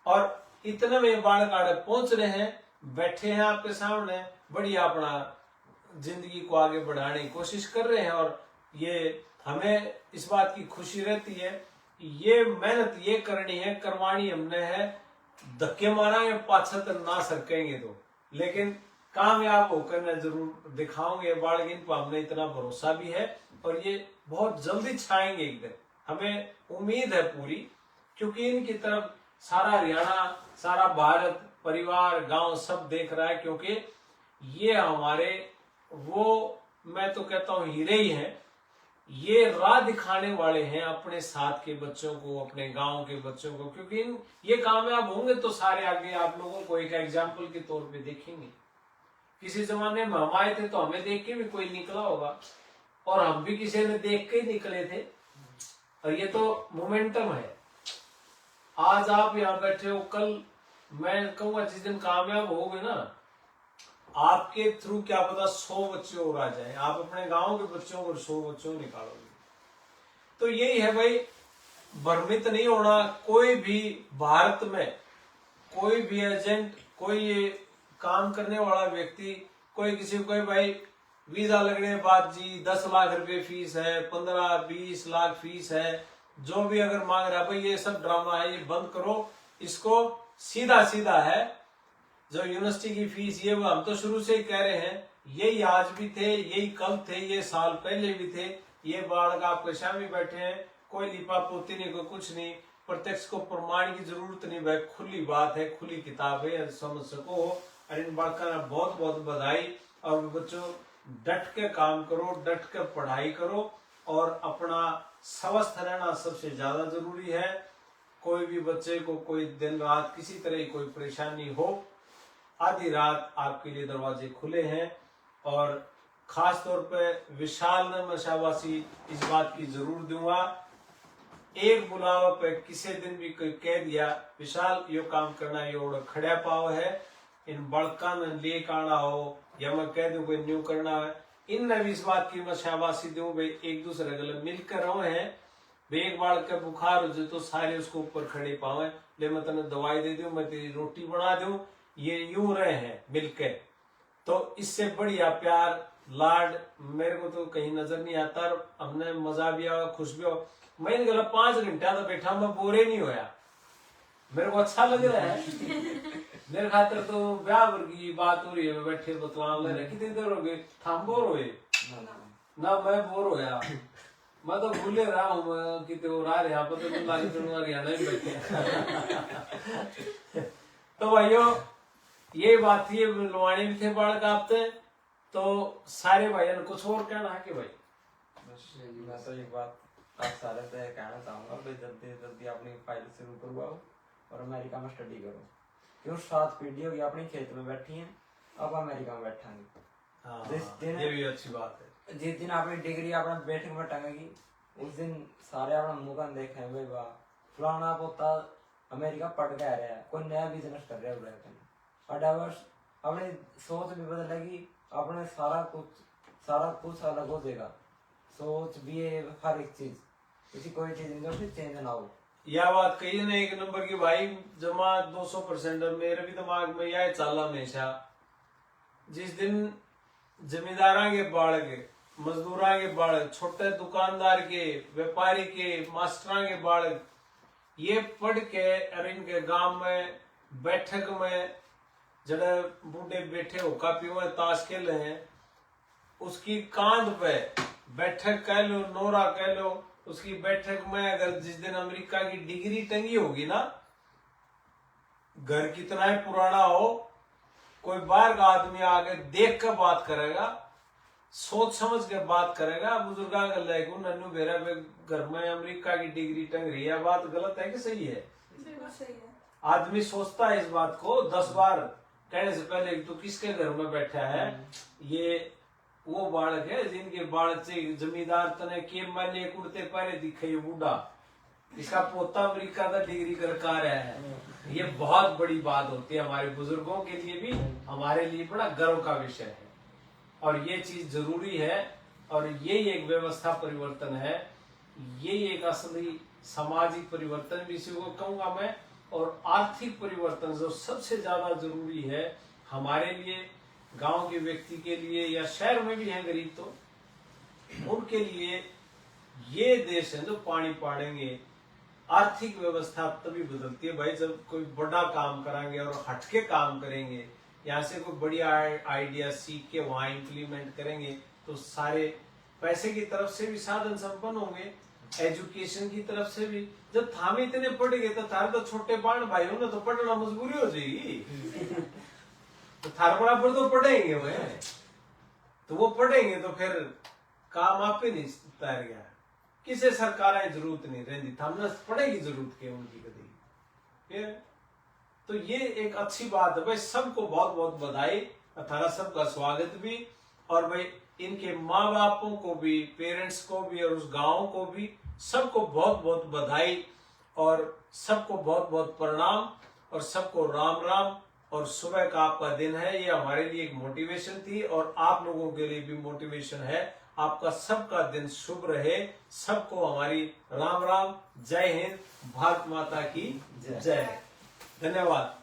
और इतने में बाढ़ काढ़े पहुंच रहे हैं बैठे हैं आपके सामने, बढ़िया अपना जिंदगी को आगे बढ़ाने की कोशिश कर रहे हैं। और ये हमें इस बात की खुशी रहती है, ये मेहनत ये करनी है, करवानी हमने है, धक्के मारांगे पाछा तो ना सकेंगे तो, लेकिन कामयाब होकर मैं जरूर दिखाऊंगे। बालगिन पर हमने इतना भरोसा भी है और ये बहुत जल्दी छाएंगे एक दिन, हमें उम्मीद है पूरी, क्योंकि इनकी तरफ सारा हरियाणा, सारा भारत, परिवार, गांव सब देख रहा है, क्योंकि ये हमारे वो, मैं तो कहता हूँ हीरे ही हैं। ये राह दिखाने वाले हैं अपने साथ के बच्चों को, अपने गांव के बच्चों को, क्योंकि ये कामयाब होंगे तो सारे आगे आप लोगों को एक एग्जाम्पल के तौर पे देखेंगे। किसी जमाने में हम आए थे तो हमें देख के भी कोई निकला होगा, और हम भी किसी ने देख के ही निकले थे। और ये तो मोमेंटम है। आज आप यहाँ बैठे हो, कल मैं कहूंगा जिस दिन कामयाब हो गए ना, आपके थ्रू क्या पता 100 बच्चे और आ जाए, आप अपने गांव के बच्चों को 100 बच्चों को निकालोगे। तो यही है भाई, भ्रमित नहीं होना। कोई भी भारत में कोई भी एजेंट, कोई ये काम करने वाला व्यक्ति, कोई किसी को भाई वीजा लगने के बाद जी 10 लाख रुपए फीस है, 15-20 लाख फीस है, जो भी अगर मांग रहा है, भाई ये सब ड्रामा है, ये बंद करो। इसको सीधा सीधा है, जो यूनिवर्सिटी की फीस ये वो हम तो शुरू से ही कह रहे हैं, यही आज भी थे, यही कल थे, ये साल पहले भी थे। ये बालक आपके सामने बैठे हैं, कोई लिपा पोती नहीं, कोई कुछ नहीं, प्रत्यक्ष को प्रमाण की जरूरत नहीं भाई, खुली बात है, खुली किताब है, समझ सको। और इन बालकों का बहुत बहुत बधाई। और बच्चों डट के काम करो, डट के पढ़ाई करो, और अपना स्वस्थ रहना सबसे ज्यादा जरूरी है। कोई भी बच्चे को कोई दिन रात किसी तरह की कोई परेशानी हो, आधी रात आपके लिए दरवाजे खुले हैं। और खास तौर पे विशाल ने मैं शाबाशी इस बात की जरूर दूंगा, एक बुलावा पे किसी दिन भी कोई कह दिया विशाल यो काम करना, ये खड़ा पाव है, इन बड़का ने ले आना हो, या मैं कह दूं कोई न्यू करना है, इन भी इस बात की मैं शाबाशी दूं भाई, एक दूसरे गले मिलकर रहे हैं। भाई एक बार का बुखार हो जाए तो सारे उसको ऊपर खड़े पावे, ले मैं तेने दवाई दे दूं, मैं तेरी रोटी बना दूं, ये यूं रहे हैं मिलके। तो इससे बढ़िया प्यार लाड मेरे को तो कहीं नजर नहीं आता। हमने मजा भी आया, खुश भी हो। मैं इन गला 5 घंटा तो बैठा, मैं बोरे नहीं होया, मेरे को अच्छा लग रहा है। मेरे खातर तो ब्याह वर्गी बात हो रही है, बैठे बतलान ले रहे। कितनी देर हो गई, थाम बोर हुए ना? मैं बोर होया, मैं तो भूले रहा हूँ कि तो रहा यहाँ पर तो लागी तो हरियाणा ही बैठे। तो भाइयों ये बात थी, लुवानी भी थे बाढ़ का आपते, तो सारे भाइयों ने कुछ और कहना है कि भाई? मैं तो एक बात आप सारे से कहना चाहूंगा भाई, जल्दी जल्दी अपनी फाइल शुरू करवाओ और अमेरिका में स्टडी करो, क्यों 7 पीढ़ी होगी अपनी खेत में बैठी हैं, अब अमेरिका में बैठांगे। ये भी अच्छी बात है। जिस दिन अपनी डिग्री अपना बैठक में टंगेगी, उस दिन सारे अपना मुंह देखे भाई वाह फलाना पोता अमेरिका पढ़ के आ रहा है, कोई नया बिजनेस कर रहा है, और डाइवर्स अपनी सोच भी बदलेगी, अपने सारा कुछ अलग हो जाएगा, सोच भी है, हर एक चीज, किसी कोई चीज नहीं चेंज ना हो। यह बात कही ना एक नंबर की भाई, जमा 200%। मेरे भी दिमाग में यह चला हमेशा, जिस दिन जमींदारा के बालक, मजदूरा के बालक, छोटे दुकानदार के, व्यापारी के, मास्टरा के बालक ये पढ़ के और इनके गांव में बैठक में जड़े बूढ़े बैठे हो कापी में ताश खेल हैं, उसकी कांध पे बैठक कह लो, नोरा कह लो, उसकी बैठक में अगर जिस दिन अमेरिका की डिग्री टंगी होगी ना, घर कितना ही पुराना हो, कोई बाहर का आदमी आके देख कर बात करेगा, सोच समझ के बात करेगा। बुजुर्गा नन्नू बेरा घर में अमेरिका की डिग्री टंग रही है, बात गलत है कि सही है? सही है। आदमी सोचता है इस बात को 10 बार कहने से पहले, तो किसके घर में बैठा है, ये वो बालक है जिनके बालक से जमींदार तने के मैंने कुर्ते पहले दिखे, ये बूढ़ा इसका पोता अमेरिका का डिग्री कर रहा है। ये बहुत बड़ी बात होती है, हमारे बुजुर्गों के लिए भी, हमारे लिए बड़ा गर्व का विषय है, और ये चीज जरूरी है। और यही एक व्यवस्था परिवर्तन है, यही एक असली सामाजिक परिवर्तन भी इसी को कहूंगा मैं। और आर्थिक परिवर्तन जो सबसे ज्यादा जरूरी है, हमारे लिए, गांव के व्यक्ति के लिए, या शहर में भी हैं गरीब तो उनके लिए ये देश है जो पानी पाड़ेंगे। आर्थिक व्यवस्था तभी बदलती है भाई जब कोई बड़ा काम करेंगे और हटके काम करेंगे, यहाँ से कोई बढ़िया आइडिया सीख के वहां इम्प्लीमेंट करेंगे तो सारे पैसे की तरफ से भी साधन संपन्न होंगे, एजुकेशन की तरफ से भी। जब थामे इतने पढ़ गए तो थारे तो छोटे बाण भाई हो ना तो पढ़ना मजबूरी हो जाएगी तो थार बराबर तो पढ़ेंगे वह, तो वो पढ़ेंगे तो फिर काम आप ही नहीं तैयार गया। किसे सरकारें जरूरत नहीं रहती, थामना पड़ेगी जरूरत के उनकी कभी फिर। तो ये एक अच्छी बात है भाई, सबको बहुत बहुत बधाई, अथारा सबका स्वागत भी। और भाई इनके माँ बापों को भी, पेरेंट्स को भी और उस गांव को भी सबको बहुत बहुत बधाई और सबको बहुत बहुत प्रणाम और सबको राम राम। और सुबह का आपका दिन है, ये हमारे लिए एक मोटिवेशन थी और आप लोगों के लिए भी मोटिवेशन है। आपका सबका दिन शुभ रहे, सबको हमारी राम राम, जय हिंद, भारत माता की जय। धन्यवाद।